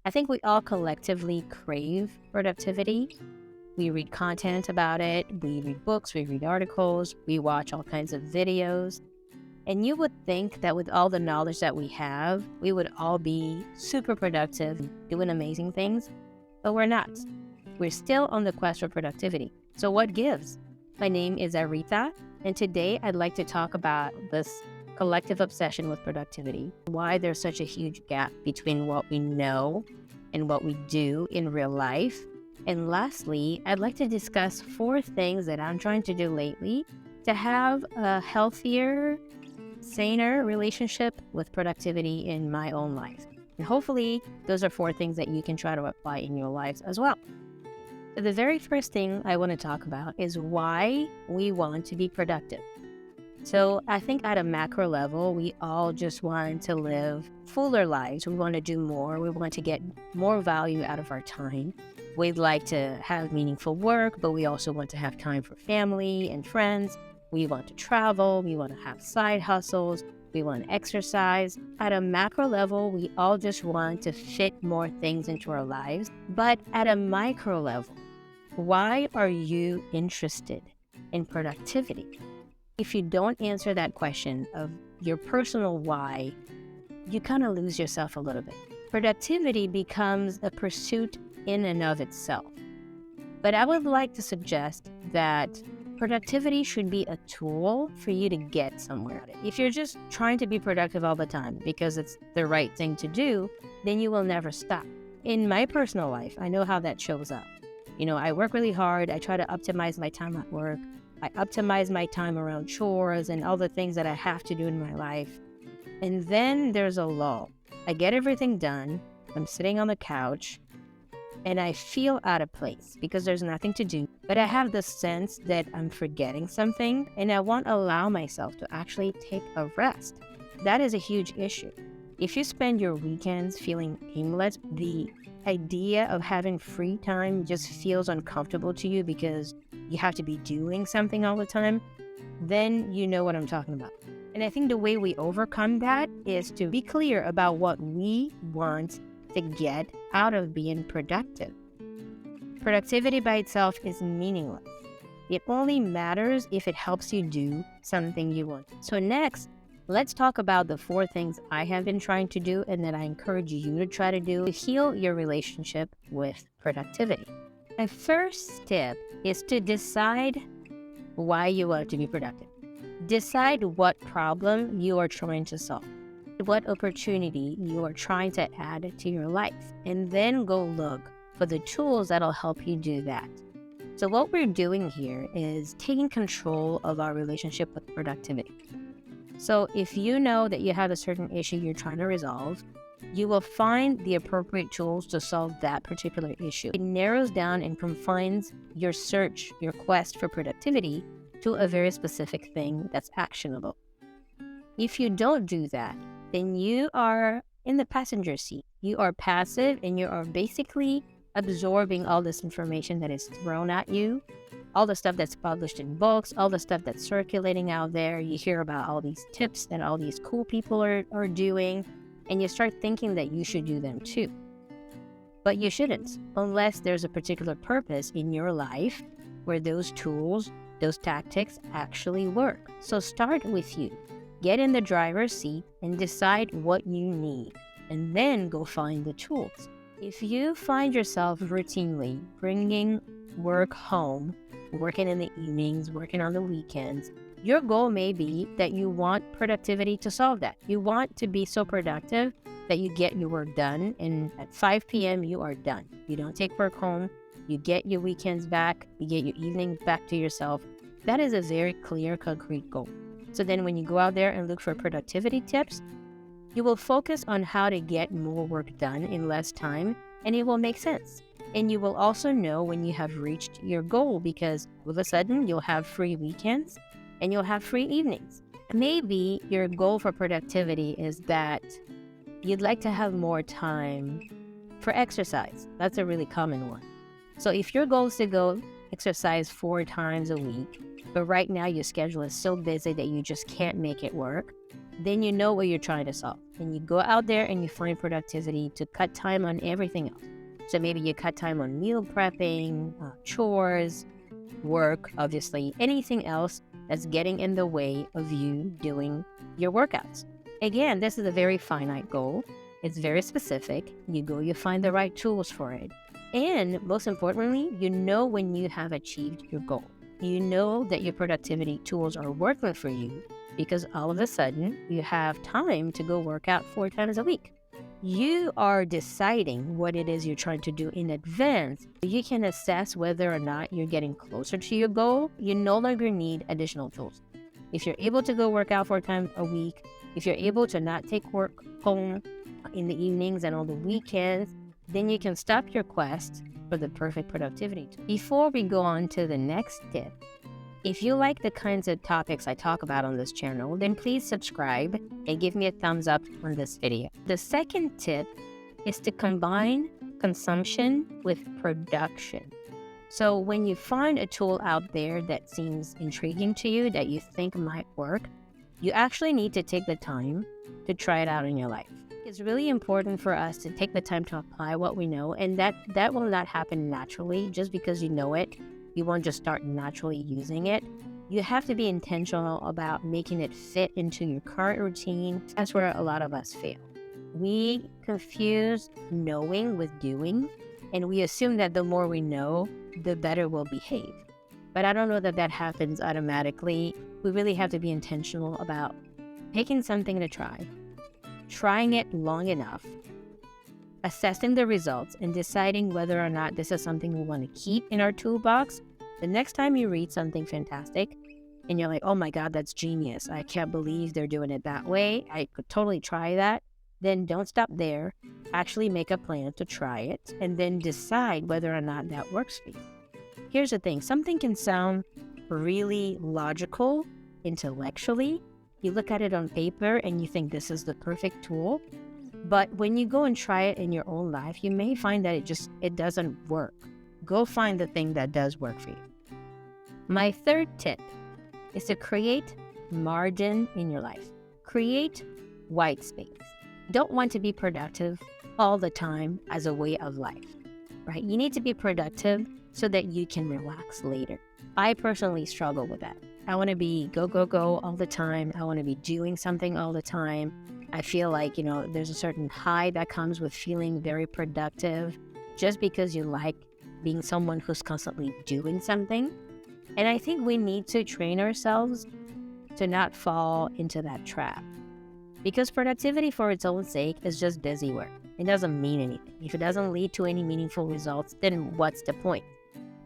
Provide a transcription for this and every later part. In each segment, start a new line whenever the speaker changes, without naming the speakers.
I think we all collectively crave productivity. We read content about it, we read books, we read articles, we watch all kinds of videos. And you would think that with all the knowledge that we have, we would all be super productive, doing amazing things, but we're not. We're still on the quest for productivity. So what gives? My name is Aretha, and today I'd like to talk about this collective obsession with productivity, why there's such a huge gap between what we know and what we do in real life. And lastly, I'd like to discuss 4 things that I'm trying to do lately to have a healthier, saner relationship with productivity in my own life. And hopefully, those are 4 things that you can try to apply in your lives as well. So the very first thing I want to talk about is why we want to be productive. So I think at a macro level, we all just want to live fuller lives. We want to do more. We want to get more value out of our time. We'd like to have meaningful work, but we also want to have time for family and friends. We want to travel. We want to have side hustles. We want to exercise. At a macro level, we all just want to fit more things into our lives. But at a micro level, why are you interested in productivity? If you don't answer that question of your personal why, you kind of lose yourself a little bit. Productivity becomes a pursuit in and of itself. But I would like to suggest that productivity should be a tool for you to get somewhere. If you're just trying to be productive all the time because it's the right thing to do, then you will never stop. In my personal life, I know how that shows up. I work really hard. I try to optimize my time at work. I optimize my time around chores and all the things that I have to do in my life. And then there's a lull. I get everything done. I'm sitting on the couch and I feel out of place because there's nothing to do. But I have the sense that I'm forgetting something and I won't allow myself to actually take a rest. That is a huge issue. If you spend your weekends feeling aimless, the idea of having free time just feels uncomfortable to you because you have to be doing something all the time, then you know what I'm talking about. And I think the way we overcome that is to be clear about what we want to get out of being productive. Productivity by itself is meaningless. It only matters if it helps you do something you want. So next, let's talk about the 4 things I have been trying to do and that I encourage you to try to do to heal your relationship with productivity. My first step is to decide why you want to be productive. Decide what problem you are trying to solve, what opportunity you are trying to add to your life, and then go look for the tools that'll help you do that. So what we're doing here is taking control of our relationship with productivity. So if you know that you have a certain issue you're trying to resolve, you will find the appropriate tools to solve that particular issue. It narrows down and confines your search, your quest for productivity to a very specific thing that's actionable. If you don't do that, then you are in the passenger seat. You are passive and you are basically absorbing all this information that is thrown at you, all the stuff that's published in books, all the stuff that's circulating out there. You hear about all these tips that all these cool people are doing, and you start thinking that you should do them too. But you shouldn't, unless there's a particular purpose in your life where those tools, those tactics actually work. So start with you. Get in the driver's seat and decide what you need, and then go find the tools. If you find yourself routinely bringing work home, working in the evenings, working on the weekends, your goal may be that you want productivity to solve that. You want to be so productive that you get your work done, and at 5 p.m. you are done. You don't take work home. You get your weekends back. You get your evenings back to yourself. That is a very clear, concrete goal. So then when you go out there and look for productivity tips, you will focus on how to get more work done in less time, and it will make sense. And you will also know when you have reached your goal because all of a sudden you'll have free weekends and you'll have free evenings. Maybe your goal for productivity is that you'd like to have more time for exercise. That's a really common one. So if your goal is to go exercise 4 times a week, but right now your schedule is so busy that you just can't make it work, then you know what you're trying to solve. And you go out there and you find productivity to cut time on everything else. So maybe you cut time on meal prepping, chores, work, obviously, anything else that's getting in the way of you doing your workouts. Again, this is a very finite goal. It's very specific. You go, you find the right tools for it. And most importantly, you know when you have achieved your goal. You know that your productivity tools are working for you because all of a sudden you have time to go work out 4 times a week. You are deciding what it is you're trying to do in advance. You can assess whether or not you're getting closer to your goal. You no longer need additional tools. If you're able to go work out 4 times a week, if you're able to not take work home in the evenings and on the weekends, then you can stop your quest for the perfect productivity tool. Before we go on to the next tip, if you like the kinds of topics I talk about on this channel, then please subscribe and give me a thumbs up on this video. The second tip is to combine consumption with production. So when you find a tool out there that seems intriguing to you, that you think might work, you actually need to take the time to try it out in your life. It's really important for us to take the time to apply what we know, and that will not happen naturally just because you know it. You won't just start naturally using it. You have to be intentional about making it fit into your current routine. That's where a lot of us fail. We confuse knowing with doing, and we assume that the more we know, the better we'll behave. But I don't know that that happens automatically. We really have to be intentional about picking something to try, trying it long enough, assessing the results, and deciding whether or not this is something we want to keep in our toolbox. The next time you read something fantastic and you're like, oh my God, that's genius. I can't believe they're doing it that way. I could totally try that. Then don't stop there. Actually make a plan to try it and then decide whether or not that works for you. Here's the thing. Something can sound really logical intellectually. You look at it on paper and you think this is the perfect tool. But when you go and try it in your own life, you may find that it doesn't work. Go find the thing that does work for you. My third tip is to create margin in your life. Create white space. Don't want to be productive all the time as a way of life, right? You need to be productive so that you can relax later. I personally struggle with that. I want to be go, go, go all the time. I want to be doing something all the time. I feel like, there's a certain high that comes with feeling very productive just because you like being someone who's constantly doing something. And I think we need to train ourselves to not fall into that trap. Because productivity for its own sake is just busy work. It doesn't mean anything. If it doesn't lead to any meaningful results, then what's the point?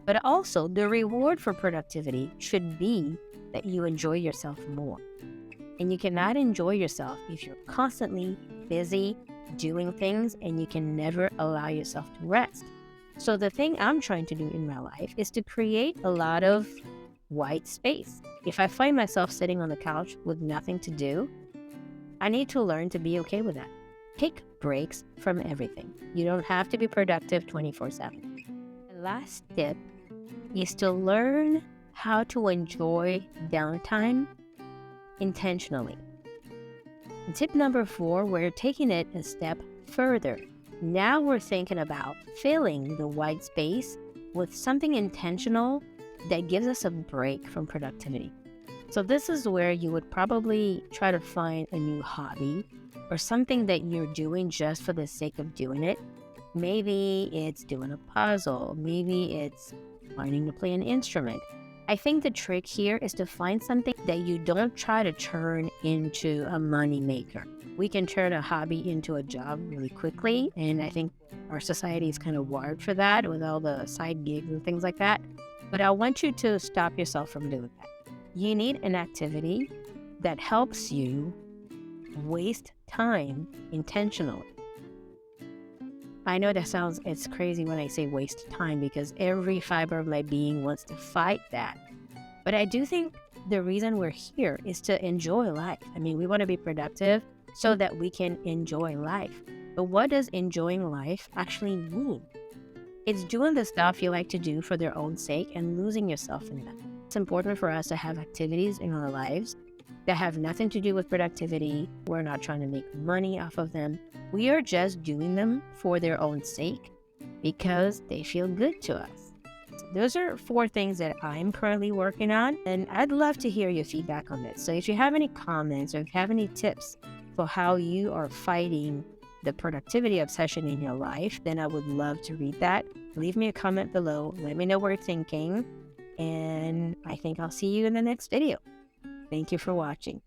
But also, the reward for productivity should be that you enjoy yourself more. And you cannot enjoy yourself if you're constantly busy doing things and you can never allow yourself to rest. So the thing I'm trying to do in my life is to create a lot of white space. If I find myself sitting on the couch with nothing to do, I need to learn to be okay with that. Take breaks from everything. You don't have to be productive 24/7. The last tip is to learn how to enjoy downtime intentionally. And tip number 4, we're taking it a step further. Now we're thinking about filling the white space with something intentional that gives us a break from productivity. So this is where you would probably try to find a new hobby or something that you're doing just for the sake of doing it. Maybe it's doing a puzzle. Maybe it's learning to play an instrument. I think the trick here is to find something that you don't try to turn into a money maker. We can turn a hobby into a job really quickly, and I think our society is kind of wired for that with all the side gigs and things like that. But I want you to stop yourself from doing that. You need an activity that helps you waste time intentionally. I know it's crazy when I say waste time because every fiber of my being wants to fight that. But I do think the reason we're here is to enjoy life. I mean, we want to be productive so that we can enjoy life. But what does enjoying life actually mean? It's doing the stuff you like to do for their own sake and losing yourself in them. It's important for us to have activities in our lives that have nothing to do with productivity. We're not trying to make money off of them. We are just doing them for their own sake because they feel good to us. So those are 4 things that I'm currently working on, and I'd love to hear your feedback on this. So if you have any comments or if you have any tips for how you are fighting the productivity obsession in your life, then I would love to read that. Leave me a comment below. Let me know what you're thinking. And I think I'll see you in the next video. Thank you for watching.